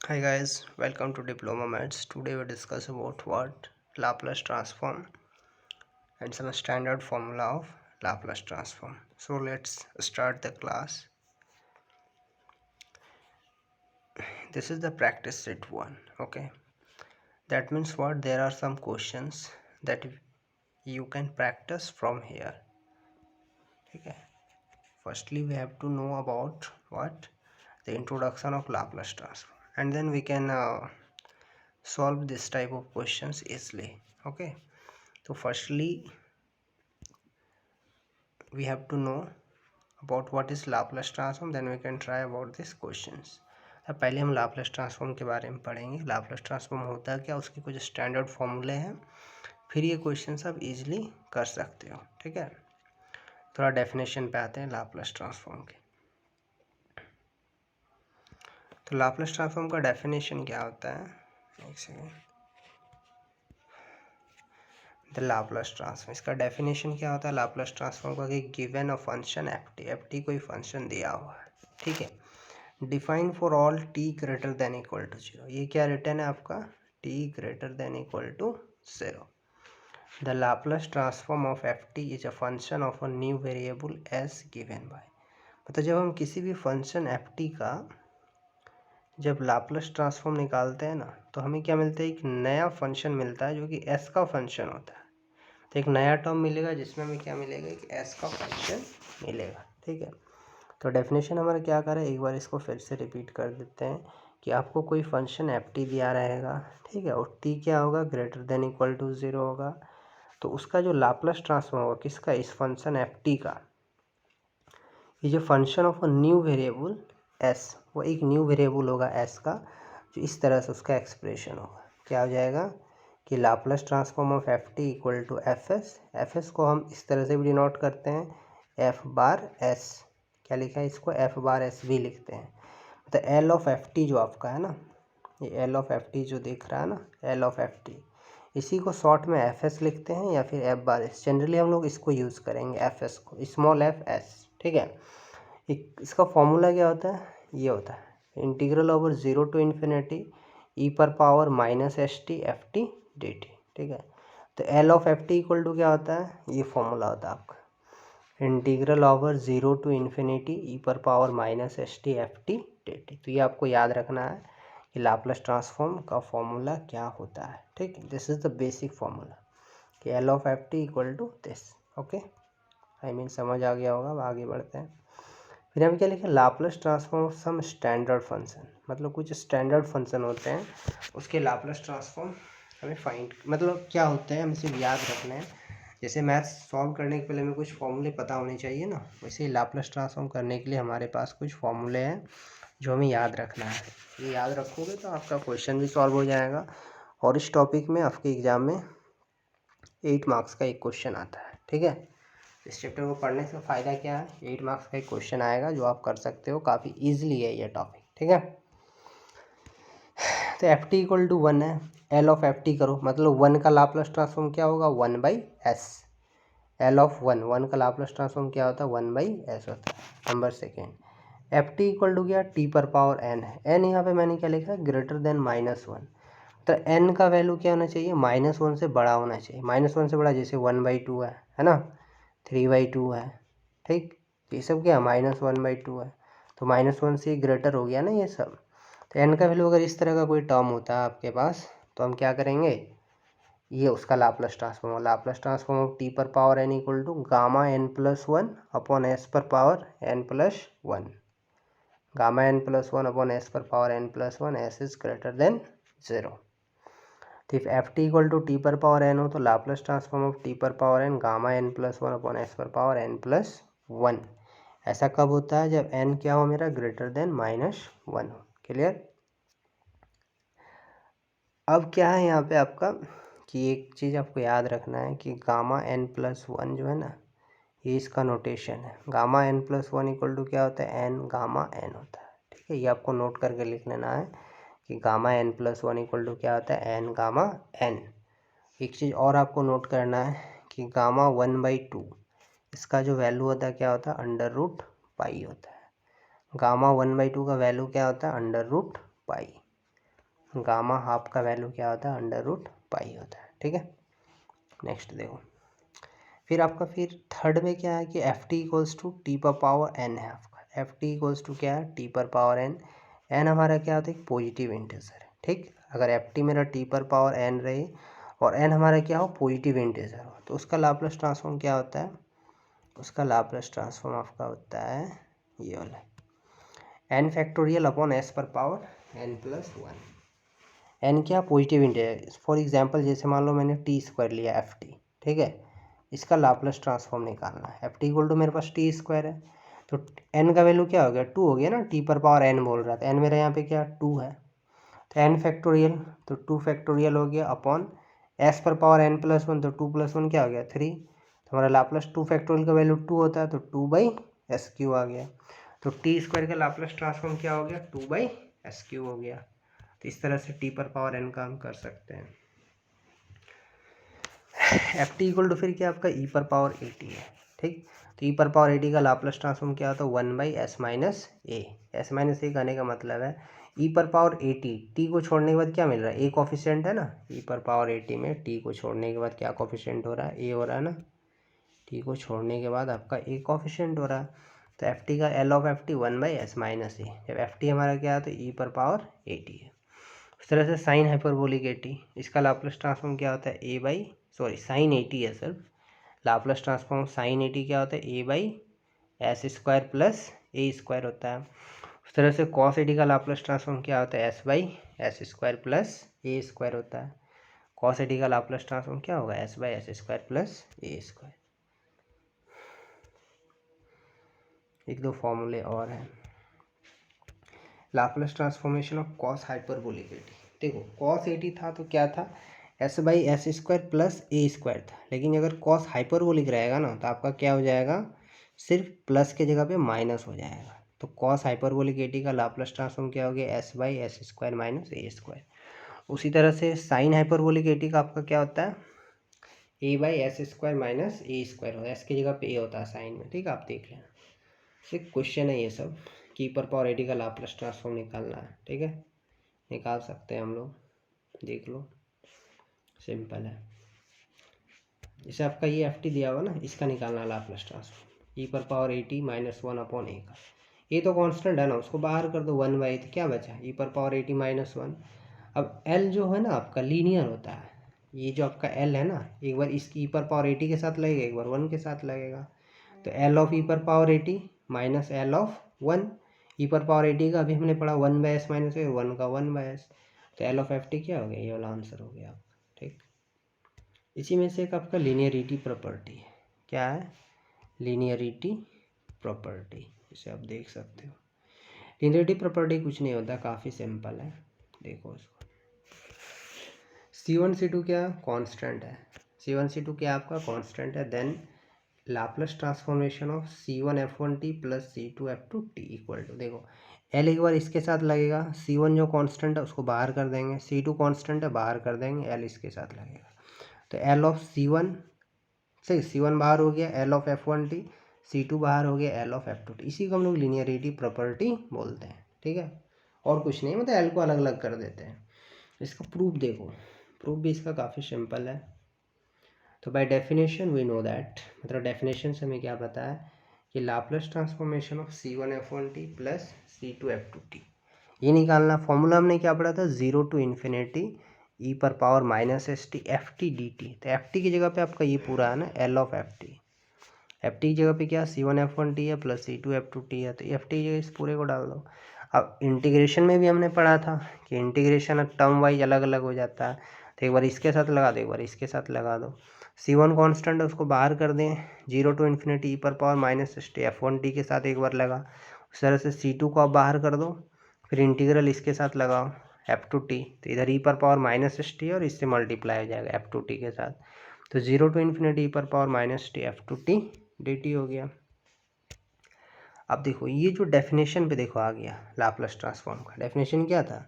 Hi guys, welcome to Diploma Maths. Today we discuss about what Laplace transform and some standard formula of Laplace transform. So let's start the class. This is the practice set 1. Okay, that means what? There are some questions that you can practice from here. Okay, firstly we have to know about what? The introduction of Laplace transform, and then we can solve this type of questions easily. Okay, so firstly we have to know about what is Laplace transform, then we can try about these questions. अब पहले हम Laplace transform के बारे में पढ़ेंगे। Laplace transform होता है क्या, उसके कुछ स्टैंडर्ड फॉर्मूले हैं, फिर ये क्वेश्चंस आप इजीली कर सकते हो। ठीक है, थोड़ा डेफिनेशन पे आते हैं लाप्लास ट्रांसफॉर्म के। तो लाप्लास ट्रांसफॉर्म का डेफिनेशन क्या होता है, एक सेकेंड। द लाप्लास ट्रांसफॉर्म, इसका डेफिनेशन क्या होता है लाप्लास ट्रांसफॉर्म का, कि given a function F T कोई फंक्शन दिया हुआ है, ठीक है, define for all T greater than equal to zero. ये क्या रिटर्न है आपका, T greater than equal to zero. The Laplace transform of F T is a function of a new variable as given by. मतलब जब हम किसी भी function F T का जब लाप्लास ट्रांसफॉर्म निकालते हैं ना, तो हमें क्या मिलता है, एक नया फंक्शन मिलता है जो कि एस का फंक्शन होता है। तो एक नया टर्म मिलेगा जिसमें हमें क्या मिलेगा, एक एस का फंक्शन मिलेगा। ठीक है, तो डेफिनेशन हमारा क्या करें, एक बार इसको फिर से रिपीट कर देते हैं कि आपको कोई फंक्शन एफ टी दिया रहेगा, ठीक है, और टी क्या होगा, greater than equal to zero होगा। तो उसका जो लाप्लास ट्रांसफॉर्म होगा किसका, इस फंक्शन एफ टी का, ये जो function of a new variable S, वो एक न्यू वेरिएबल होगा एस का, जो इस तरह से उसका एक्सप्रेशन होगा। क्या हो जाएगा कि Laplace transform of F T equal to F S को हम इस तरह से भी डिनोट करते हैं, एफ बार एस। क्या लिखा है इसको, एफ बार एस भी लिखते हैं। तो एल ऑफ एफ टी जो आपका है ना, ये एल ऑफ एफ टी जो दिख रहा है ना, एल ऑफ एफ टी, इसी को शॉर्ट में एफ एस लिखते हैं या फिर एफ बार एस। जनरली हम लोग इसको यूज़ करेंगे, एफ एस को, स्मॉल एफ एस। ठीक है, इसका फॉर्मूला क्या होता है, ये होता है integral over zero to infinity e पर power minus s t f t d t. ठीक है, तो L of F T equal to क्या होता है, ये फॉर्मूला होता है आपका, integral over zero to infinity e पर power minus s t f t d t. तो ये आपको याद रखना है कि लाप्लास ट्रांसफॉर्म का फॉर्मूला क्या होता है। ठीक है, this is the basic formula कि L of F T equal to this. Okay, I mean समझ आ गया होगा। अब आगे बढ़ते हैं। फिर हम क्या लिखें, Laplace transform of some standard function, मतलब कुछ स्टैंडर्ड फंक्शन होते हैं उसके लाप्लास ट्रांसफॉर्म हमें फाइंड, मतलब क्या होता है हमें सिर्फ याद रखना है। जैसे मैथ्स सॉल्व करने के पहले हमें कुछ फॉर्मूले पता होने चाहिए ना, वैसे ही लाप्लास ट्रांसफॉर्म करने के लिए हमारे पास कुछ फॉर्मूले हैं जो हमें याद रखना है। ये याद रखोगे तो आपका क्वेश्चन भी सॉल्व हो जाएगा, और इस टॉपिक में आपके एग्ज़ाम में 8 मार्क्स का एक क्वेश्चन आता है। ठीक है, इस चैप्टर को पढ़ने से फ़ायदा क्या है, 8 मार्क्स का एक क्वेश्चन आएगा जो आप कर सकते हो, काफ़ी ईजिली है ये टॉपिक। ठीक है, तो F T equal to one है, एल ऑफ एफ टी करो, मतलब वन का लाप्लास ट्रांसफॉर्म क्या होगा, one by S. L of one, one का लाप्लास ट्रांसफॉर्म क्या होता है, वन बाई एस होता है। Number second, F T equal to क्या, टी पर पावर एन है। एन यहाँ पे मैंने क्या लिखा है, ग्रेटर देन माइनस वन। तो एन का वैल्यू क्या होना चाहिए, माइनस वन से बड़ा होना चाहिए। माइनस वन से बड़ा जैसे वन बाई टू है ना, थ्री बाई टू है। ठीक, तो ये सब क्या, माइनस वन बाई टू है, तो माइनस वन से ग्रेटर हो गया ना ये सब। तो एन का वैल्यू अगर इस तरह का कोई टर्म होता है आपके पास, तो हम क्या करेंगे, ये उसका Laplace transform, Laplace transform of t पर power n equal to gamma N plus one upon S पर power N plus one. Gamma N plus one upon S पर power N plus one, s is greater than zero. तो if f T equal to T पर power n हो तो Laplace transform of t पर power n gamma N plus one upon S पर power N plus one. ऐसा कब होता है, जब एन क्या हो मेरा, ग्रेटर देन माइनस वन हो। क्लियर। अब क्या है यहाँ पे आपका, कि एक चीज़ आपको याद रखना है कि गामा एन प्लस वन जो है ना, ये इसका नोटेशन है। Gamma N plus one equal to क्या होता है, एन गामा एन होता है। ठीक है, ये आपको नोट करके लिख लेना है कि gamma N plus one equal to क्या होता है, एन गामा एन। एक चीज़ और आपको नोट करना है कि गामा वन बाई टू, इसका जो वैल्यू होता है क्या होता है, अंडर रूट 5 होता है। गामा वन बाई टू का वैल्यू क्या होता है, अंडर रूट 5। गामा हाफ का वैल्यू क्या होता है, अंडर रूट पाई होता है। ठीक है, नेक्स्ट देखो, फिर आपका फिर थर्ड में क्या है कि F T equals to T पर पावर एन है आपका। एफ टी इक्वल्स टू क्या है, टी पर पावर एन। एन हमारा क्या होता है, पॉजिटिव इंटीजर है। ठीक, अगर एफ टी मेरा टी पर पावर एन रहे और एन हमारा क्या हो, पॉजिटिव इंटीजर हो, तो उसका लाप्लास ट्रांसफॉर्म क्या होता है, उसका लाप्लास ट्रांसफॉर्म आपका होता है ये वाला, एन फैक्टोरियल अपॉन एस पर power N plus one. N क्या, पॉजिटिव इंटीजर। फॉर एग्जांपल जैसे मान लो मैंने टी स्क्वायर लिया एफ टी, ठीक है, इसका लाप्लास ट्रांसफॉर्म निकालना है। एफ टी इक्वल टू मेरे पास टी स्क्वायर है, तो एन का वैल्यू क्या हो गया, 2 हो गया ना, टी पर पावर एन बोल रहा था, एन मेरा यहाँ पे क्या 2 है, तो एन फैक्टोरियल, तो 2 फैक्टोरियल हो गया अपॉन एस पर पावर एन प्लस वन, तो 2 + 1 क्या हो गया 3, तो हमारा लाप्लास 2 फैक्टोरियल का वैल्यू 2 होता है, तो 2/SQ आ गया। तो टी स्क्वायर का लाप्लास ट्रांसफॉर्म क्या हो गया, 2/SQ हो गया। तो इस तरह से टी पर पावर एन का हम कर सकते हैं। एफ टी इक्वल टू फिर क्या आपका ई पर पावर ए टी है। ठीक, तो ई पर पावर ए टी का लाप्लास ट्रांसफॉर्म क्या होता है, 1/s-a। s-a कहने का मतलब है ई पर पावर ए टी को छोड़ने के बाद क्या मिल रहा है, ए कॉफिशिएंट है ना, ई पर पावर ए टी में टी को छोड़ने के बाद क्या कॉफिशिएंट हो रहा है, ए हो रहा है ना, टी को छोड़ने के बाद आपका ए कॉफिशिएंट हो रहा है। तो एफ टी का L of F T 1/s-a, जब एफ टी हमारा क्या है तो ई पर पावर ए टी है। उस तरह से साइन हाइपरबोलिक ए टी, इसका लाप्लास ट्रांसफॉर्म क्या होता है, साइन ए टी है sir, Laplace transform sine A T क्या होता है, a/s² प्लस a² होता है। उस तरह से कॉस ए टी का लाप्लास ट्रांसफॉर्म क्या होता है, s/s² प्लस a² होता है। कॉस ए टी का लाप्लास ट्रांसफॉर्म क्या होगा, s/s² प्लस a²। एक दो फॉर्मूले और हैं। Laplace transformation of cos hyperbolic A T, देखो कॉस ए टी था तो क्या था, s/s² प्लस a² था, लेकिन अगर कॉस हाइपरबोलिक रहेगा ना तो आपका क्या हो जाएगा, सिर्फ प्लस के जगह पे माइनस हो जाएगा। तो कॉस हाइपरबोलिक ए टी का लाप्लास ट्रांसफॉर्म क्या हो गया, s/s² माइनस a²। उसी तरह से साइन हाइपरबोलिक ए टी का आपका क्या होता है, a/s² माइनस a², होता है, एस की जगह पे ए होता है साइन में। ठीक है, आप देख लेना, एक क्वेश्चन है ये सब की पर पावर ए टी का लाप्लास ट्रांसफॉर्म निकालना है। ठीक है, निकाल सकते हैं हम लोग, देख लो, सिंपल है। जैसे आपका ये एफ टी दिया हुआ ना, इसका निकालना है लाप्लास ट्रांसफॉर्म, ई पर पावर ए टी -1/a का। ये तो कांस्टेंट है ना, उसको बाहर कर दो 1/, तो क्या बचा, ई पर पावर ए टी -1। अब एल जो है ना आपका लीनियर होता है, ये जो आपका एल है ना, एक बार इसकी ई पर पावर ए टी के साथ लगेगा, एक बार 1 के साथ लगेगा। तो एल ऑफ ई पर power A T minus L of 1, ई पर पावर ए टी का अभी हमने पढ़ा 1/s माइनस 1 का 1/s, तो एल ऑफ एफ टी क्या हो गया, ये वाला आंसर हो गया आपका। ठीक, इसी में से एक आपका लीनियरिटी प्रॉपर्टी है, क्या है, लीनियरिटी प्रॉपर्टी, इसे आप देख सकते हो। लीनियरिटी प्रॉपर्टी कुछ नहीं होता, काफ़ी सिंपल है, देखो इसको। C1 C2 क्या कांस्टेंट है, C1 C2 क्या आपका कांस्टेंट है, then Laplace transformation of C1F1t plus C2F2t equal to, देखो L एक बार इसके साथ लगेगा, C1 जो कांस्टेंट है उसको बाहर कर देंगे, C2 कांस्टेंट है बाहर कर देंगे, L इसके साथ लगेगा, तो L ऑफ C1 सही, C1 बाहर हो गया, L ऑफ F1t, C2 बाहर हो गया, L ऑफ F2t, इसी को हम लोग लीनियरिटी प्रॉपर्टी बोलते हैं। ठीक है, और कुछ नहीं, मतलब L को अलग अलग कर देते हैं। इसका प्रूफ देखो, प्रूफ भी इसका काफ़ी सिंपल है। तो by definition we know that, मतलब डेफिनेशन से हमें क्या पता है कि Laplace transformation of C1F1t plus C2F2t, ये निकालना। फॉर्मूला हमने क्या पढ़ा था, 0 to ∞ ई पर पावर -st ft dt, तो ft की जगह पे आपका ये पूरा है ना, L ऑफ ft, ft की जगह पे क्या C1F1t है प्लस C2F2t है, तो ft की जगह इस पूरे को डाल दो। अब इंटीग्रेशन में भी हमने पढ़ा था कि इंटीग्रेशन टर्म वाइज अलग अलग हो जाता है, तो एक बार इसके साथ लगा दो, एक बार इसके साथ लगा दो। C1 कांस्टेंट है उसको बाहर कर दें, 0 to ∞ ई पर पावर -st f1t के साथ एक बार लगा, उस तरह से C2 को आप बाहर कर दो, फिर इंटीग्रल इसके साथ लगाओ f2t, तो इधर ई पर पावर -st और इससे मल्टीप्लाई हो जाएगा f2t के साथ, तो 0 to ∞ ई पर पावर -t f2t dt हो गया। अब देखो ये जो डेफिनेशन पे देखो आ गया लाप्लास ट्रांसफॉर्म का, डेफिनेशन क्या था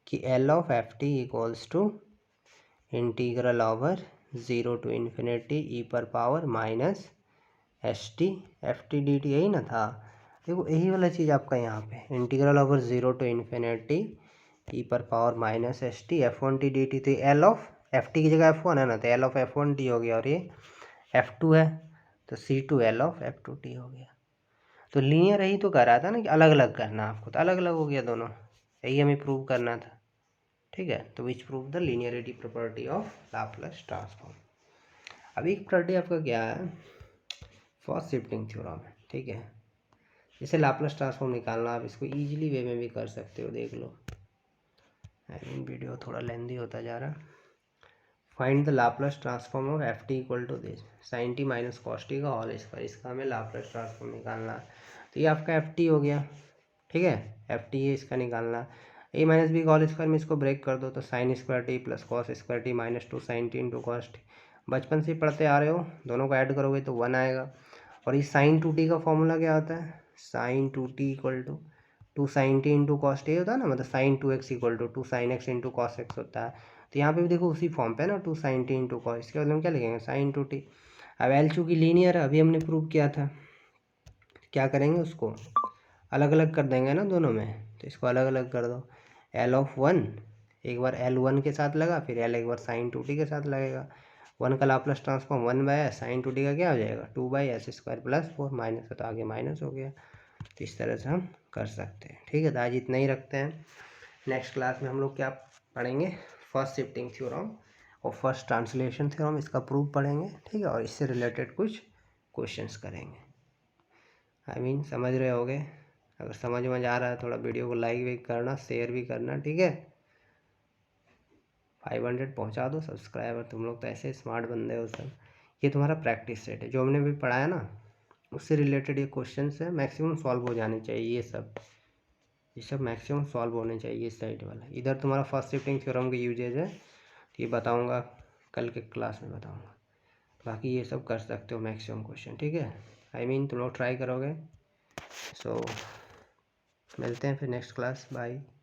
कि L of F T equals to integral over 0 to ∞ e पर पावर -st ft dt, यही ना था। देखो यही वाला चीज़ आपका यहाँ पे इंटीग्रल ओवर 0 to ∞ ई पर power minus s T F1t dt, तो एल ऑफ एफ टी की जगह F1 है ना, तो एल ऑफ F1t हो गया, और ये F2 है तो C2 एल ऑफ F2t हो गया। तो लीनियर यही तो कर रहा था ना कि अलग अलग करना आपको, तो अलग अलग हो गया दोनों, यही हमें प्रूव करना था। ठीक है, तो विच prove the linearity property of Laplace transform. अभी एक प्रॉपर्टी आपका क्या है, फर्स्ट शिफ्टिंग थ्योरम है। ठीक है, जैसे लाप्लास ट्रांसफॉर्म निकालना, आप इसको इजीली वे में भी कर सकते हो, देख लो। वीडियो थोड़ा लेंदी होता जा रहा है। Find the Laplace transform of F T equal to this sine t minus cos t का होल स्क्वायर, इसका हमें लाप्लास ट्रांसफॉर्म निकालना है। तो ये आपका एफ टी हो गया। ठीक है, एफ टी है, इसका निकालना। ए माइनस बी का होल स्क्वायर में इसको ब्रेक कर दो, तो sine square t plus cos square t minus 2 sine t into cos t. बचपन से पढ़ते आ रहे हो, दोनों को ऐड करोगे तो 1 आएगा। और ये साइन 2t का फॉर्मूला क्या होता है, sine 2t equal to 2 sine t into cos t होता है ना, मतलब sine 2x equal to 2 sine x into cos x होता है। तो यहाँ पे भी देखो उसी फॉर्म पे ना, 2 साइन टी इंटू कॉस, इसके बाद हम क्या लिखेंगे, साइन 2t। अब एल चूँकि लीनियर है, अभी हमने प्रूव किया था, क्या करेंगे, उसको अलग अलग कर देंगे ना दोनों में, तो इसको अलग अलग कर दो। एल ऑफ 1 एक बार L1 के साथ लगा, फिर एल एक बार साइन 2t के साथ लगेगा। 1 का Laplace transform 1/s, sign 2t का क्या हो जाएगा 2/s स्क्वायर प्लस 4 माइनस, तो आगे माइनस हो गया। तो इस तरह से हम कर सकते हैं। ठीक है, तो आज इतना ही रखते हैं। नेक्स्ट क्लास में हम लोग क्या पढ़ेंगे, फर्स्ट शिफ्टिंग थ्योरम और फर्स्ट ट्रांसलेशन थ्योरम, इसका प्रूफ पढ़ेंगे। ठीक है, और इससे रिलेटेड कुछ क्वेश्चंस करेंगे। समझ रहे होगे। अगर समझ में आ रहा है, थोड़ा वीडियो को लाइक भी करना, शेयर भी करना। ठीक है, 500 पहुंचा दो सब्सक्राइबर। तुम लोग तो ऐसे स्मार्ट बंदे हो सब। ये तुम्हारा प्रैक्टिस सेट है, जो हमने भी पढ़ाया ना उससे रिलेटेड ये क्वेश्चन है, मैक्सिमम सॉल्व हो जाने चाहिए। ये सब मैक्सिमम सॉल्व होने चाहिए। इस साइड वाला इधर तुम्हारा फर्स्ट शिफ्टिंग थ्योरम का यूजेज है, तो ये बताऊँगा कल के क्लास में बताऊँगा। बाकी ये सब कर सकते हो मैक्सिमम क्वेश्चन। ठीक है, तुम लोग ट्राई करोगे। सो मिलते हैं फिर नेक्स्ट क्लास, बाय।